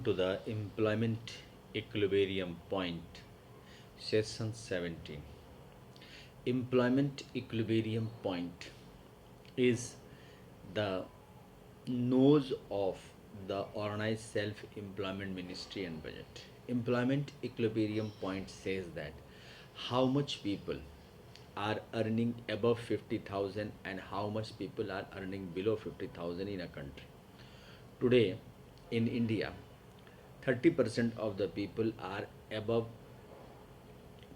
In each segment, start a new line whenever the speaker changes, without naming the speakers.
to the Employment Equilibrium Point, Session 17. Employment Equilibrium Point is the nose of the organized self-employment ministry and budget. Employment Equilibrium Point says that how much people are earning above 50,000 and how much people are earning below 50,000 in a country. Today in India, 30% of the people are above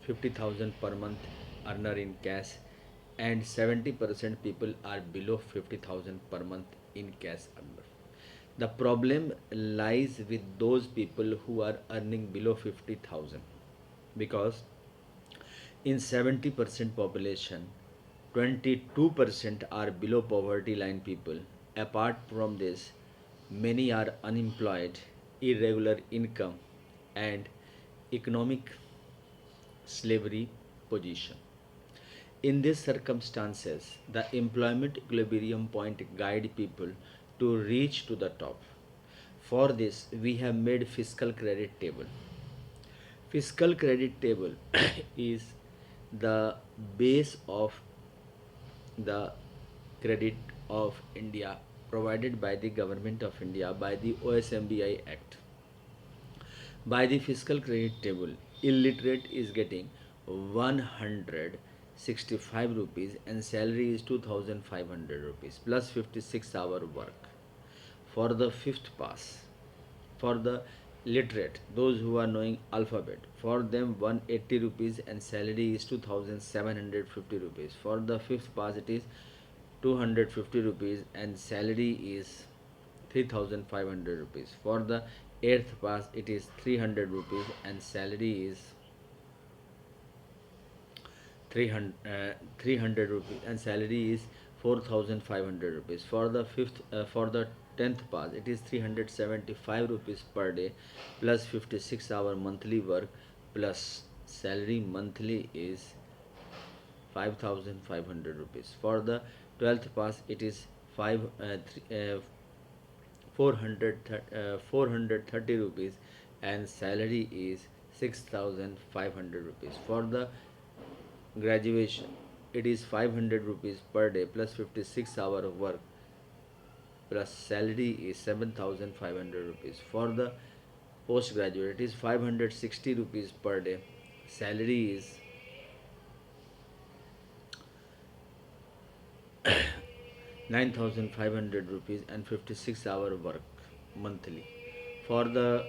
50,000 per month earner in cash and 70% people are below 50,000 per month in cash earner. The problem lies with those people who are earning below 50,000 because in 70% population 22% are below poverty line people. Apart from this, many are unemployed, irregular income and economic slavery position. In these circumstances, the employment equilibrium point guide people to reach to the top. For this, we have made fiscal credit table. Fiscal credit table is the base of the credit of India provided by the government of India by the OSMBI Act. By the fiscal credit table, illiterate is getting 165 rupees and salary is 2500 rupees plus 56-hour work. For the fifth pass, for the literate, those who are knowing alphabet, for them 180 rupees and salary is 2750 rupees. For the fifth pass, it is 250 rupees and salary is 3500 rupees. For the eighth pass, it is 300 rupees and salary is 300 rupees and salary is 4500 rupees. For the for the 10th pass, it is 375 rupees per day plus 56-hour monthly work plus salary monthly is 5500 rupees. For the 12th pass, it is 430 rupees and salary is 6500 rupees. For the graduation, it is 500 rupees per day plus 56-hour of work plus salary is 7500 rupees. For the postgraduate, it is 560 rupees per day, salary is 9500 rupees and 56-hour work monthly. For the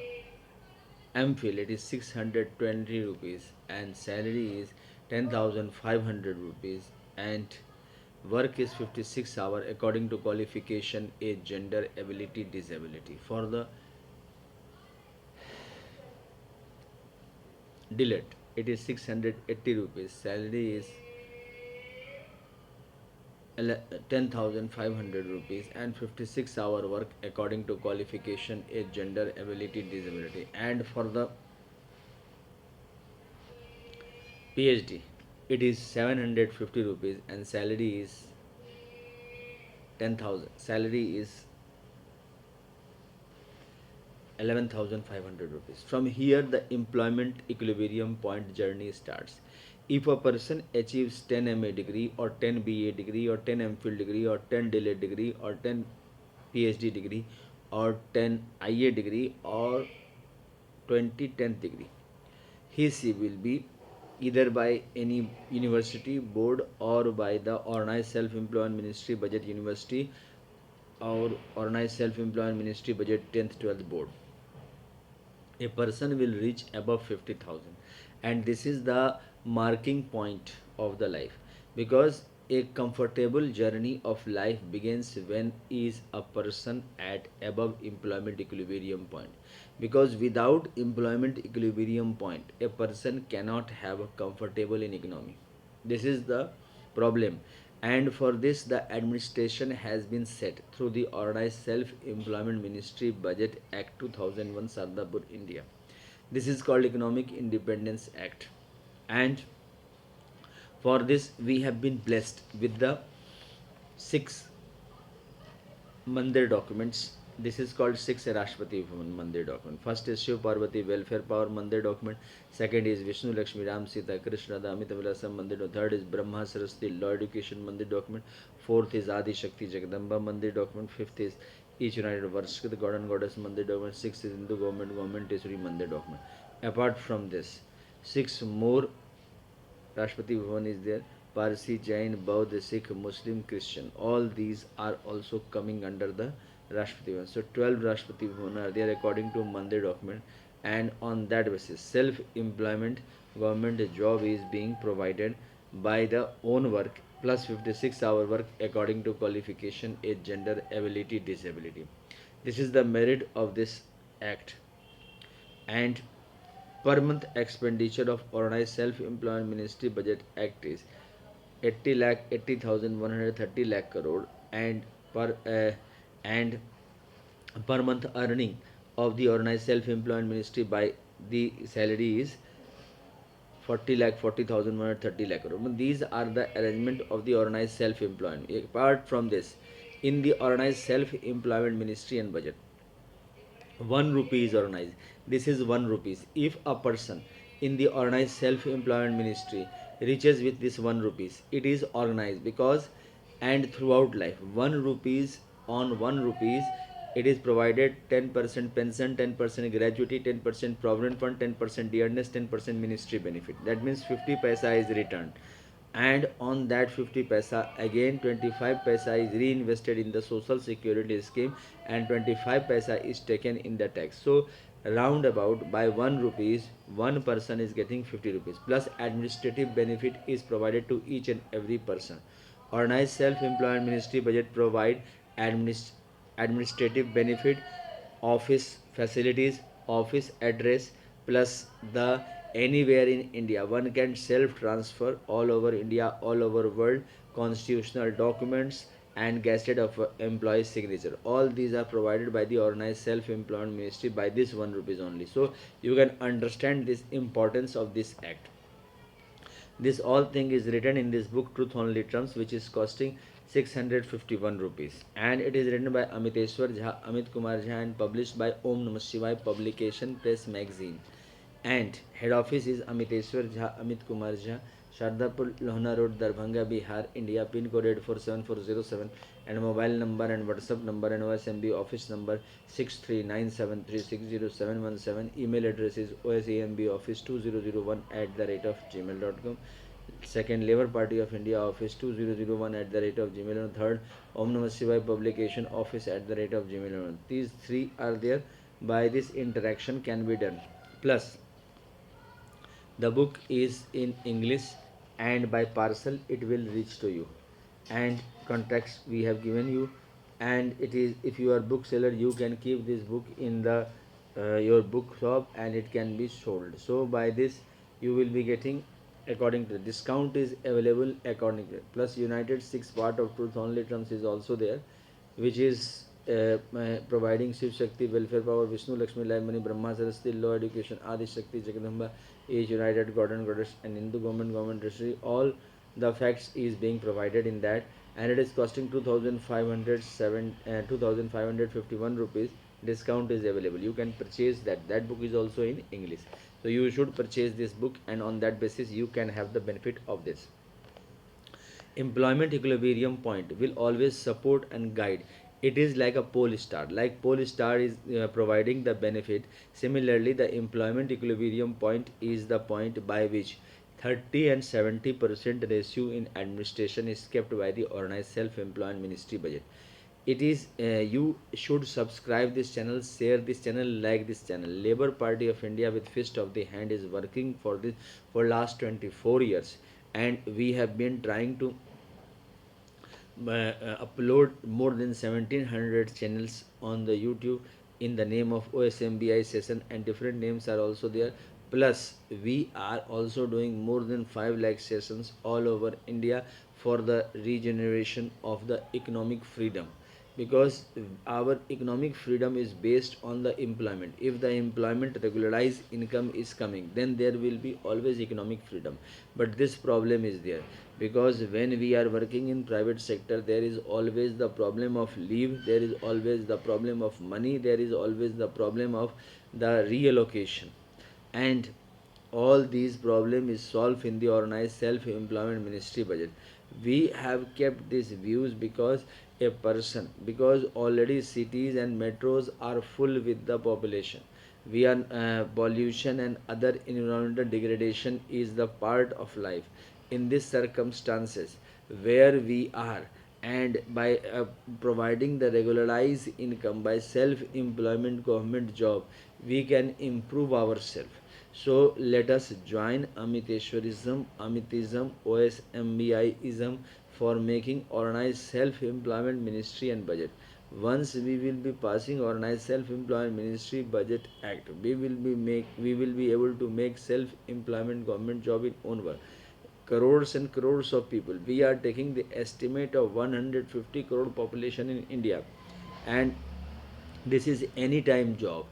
MPhil, it is 620 rupees and salary is 10,500 rupees and work is 56 hour according to qualification, age, gender, ability, disability. For the delete, it is 680 rupees, salary is 10,500 rupees and 56-hour work according to qualification, age, gender, ability, disability. And for the PhD, it is 750 rupees and salary is 10,000. Salary is 11,500 rupees. From here, the employment equilibrium point journey starts. If a person achieves 10 MA degree or 10 BA degree or 10 MPhil degree or 10 delayed degree or 10 PhD degree or 10 IA degree or 20 10th degree, he will be either by any university board or by the organized self-employment ministry budget university or organized self-employment ministry budget 10th 12th board, a person will reach above 50,000 and this is the marking point of the life because a comfortable journey of life begins when is a person at above employment equilibrium point, because without employment equilibrium point a person cannot have a comfortable in economy. This is the problem, and for this the administration has been set through the organized self employment ministry budget act 2001 Sardapur India. This is called economic independence act, and for this we have been blessed with the six Mandir documents This is called six Rashtrapati Mandir document. First is Shiv Parvati Welfare Power Mandir document. Second is Vishnu Lakshmi Ram Sita Krishna the Amita Vilasam Mandir document. Third is Brahma Saraswati Law Education Mandir document. Fourth is Adi Shakti Jagadamba Mandir document. Fifth is Each United Varshik the God and Goddess Mandir document. Sixth is Hindu Government Tesuri Mandir document. Apart from this, six more Rashtrapati Bhavan is there. Parsi, Jain, Bauddha, Sikh, Muslim, Christian. All these are also coming under the Rashtrapati Bhavan. So 12 Rashtrapati Bhavan are there according to Mandir document, and on that basis, self-employment government job is being provided by the own work plus 56-hour work according to qualification, age, gender, ability, disability. This is the merit of this act. And per month expenditure of organized self-employment ministry budget act is 80 lakh 80,130 lakh crore, and and per month earning of the organized self-employment ministry by the salary is 40 lakh 40,130 lakh crore. These are the arrangement of the organized self-employment. Apart from this, in the organized self-employment ministry and budget, 1 rupee is organized. This is 1 rupees. If a person in the organized self-employment ministry reaches with this 1 rupees, it is organized because, and throughout life, 1 rupees on 1 rupees, it is provided 10% pension, 10% gratuity, 10% provident fund, 10% dearness, 10% ministry benefit. That means 50 paisa is returned, and on that 50 paisa again 25 paisa is reinvested in the social security scheme, and 25 paisa is taken in the tax. So roundabout by 1 rupees, one person is getting 50 rupees plus administrative benefit is provided to each and every person. Organized self-employment ministry budget provide administrative benefit, office facilities, office address, plus the anywhere in India. One can self transfer all over India, all over world, constitutional documents and gazette of employee signature. All these are provided by the organized self-employment ministry by this 1 rupees only. So you can understand this importance of this act. This all thing is written in this book Truth Only Terms, which is costing 651 rupees, and it is written by Amiteshwar Jha, Amit Kumar Jha, and published by Om Namah Shivaya Publication Press Magazine. And head office is Amiteshwar Jha, Amit Kumar Jha, Shardapur Lohna Road, Darbhanga, Bihar, India. Pin code 847407, and mobile number and WhatsApp number and OSMB office number 6397360717. Email address is osamboffice2001@gmail.com. Second, Labour Party of India office 2001@gmail.com. Third, Om Namah Shivaya Publication office @gmail.com. These three are there. By this interaction can be done. Plus, the book is in English, and by parcel it will reach to you, and contacts we have given you. And it is, if you are bookseller, you can keep this book in the your book shop and it can be sold. So by this you will be getting according to the discount is available according to, plus United 6 part of Truth Only Terms is also there, which is providing Shiv Shakti welfare power, Vishnu Lakshmi live money, Brahma Saraswati law education, Adi Shakti Jagadamba is United God and Goddess, and Hindu government registry. All the facts is being provided in that, and it is costing 2,551 rupees. Discount is available. You can purchase that. That book is also in English. So you should purchase this book, and on that basis you can have the benefit of this. Employment equilibrium point will always support and guide. It is like a pole star. Like pole star is providing the benefit, similarly the employment equilibrium point is the point by which 30 and 70% ratio in administration is kept by the organized self-employment ministry budget. It is you should subscribe this channel, share this channel, like this channel. Labour Party of India with fist of the hand is working for this for last 24 years, and we have been trying to upload more than 1700 channels on the YouTube in the name of OSMBI session, and different names are also there. Plus we are also doing more than 5 lakh sessions all over India for the regeneration of the economic freedom. because our economic freedom is based on the employment. If the employment regularized income is coming, then there will be always economic freedom. But this problem is there, because when we are working in private sector, there is always the problem of leave, there is always the problem of money, there is always the problem of the reallocation. And all these problem is solved in the organized self-employment ministry budget. We have kept these views because a person, because already cities and metros are full with the population. We are pollution and other environmental degradation is the part of life. In these circumstances where we are, and by providing the regularized income by self employment government job, we can improve ourselves. So let us join Amitism, OSMBIism for making organized self-employment ministry and budget. Once we will be passing organized self-employment ministry budget act, we will be able to make self-employment government job in own work. Crores and crores of people. We are taking the estimate of 150 crore population in India, and this is anytime job.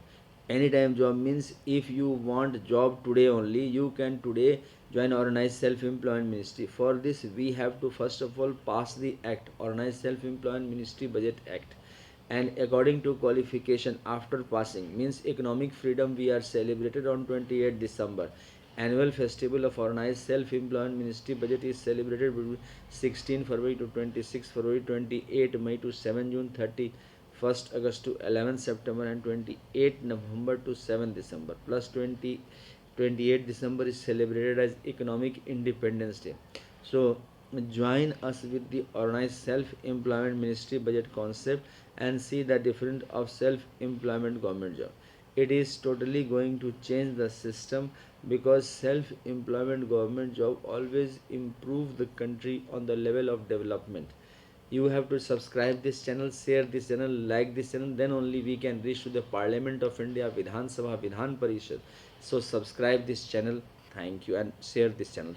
Anytime job means if you want job today only, you can today join organized self-employment ministry. For this we have to first of all pass the act, organized self-employment ministry budget act. And according to qualification, after passing means economic freedom, we are celebrated on 28 December. Annual festival of organized self-employment ministry budget is celebrated between 16 February to 26 February, 28 May to 7 June, 31st August to 11 September, and 28 November to 7 December. Plus 28 December is celebrated as Economic Independence Day. So join us with the organized self-employment ministry budget concept and see the difference of self-employment government job. It is totally going to change the system, because self-employment government job always improve the country on the level of development. You have to subscribe this channel, share this channel, like this channel, then only we can reach to the Parliament of India, Vidhan Sabha, Vidhan Parishad. So subscribe this channel. Thank you, and share this channel.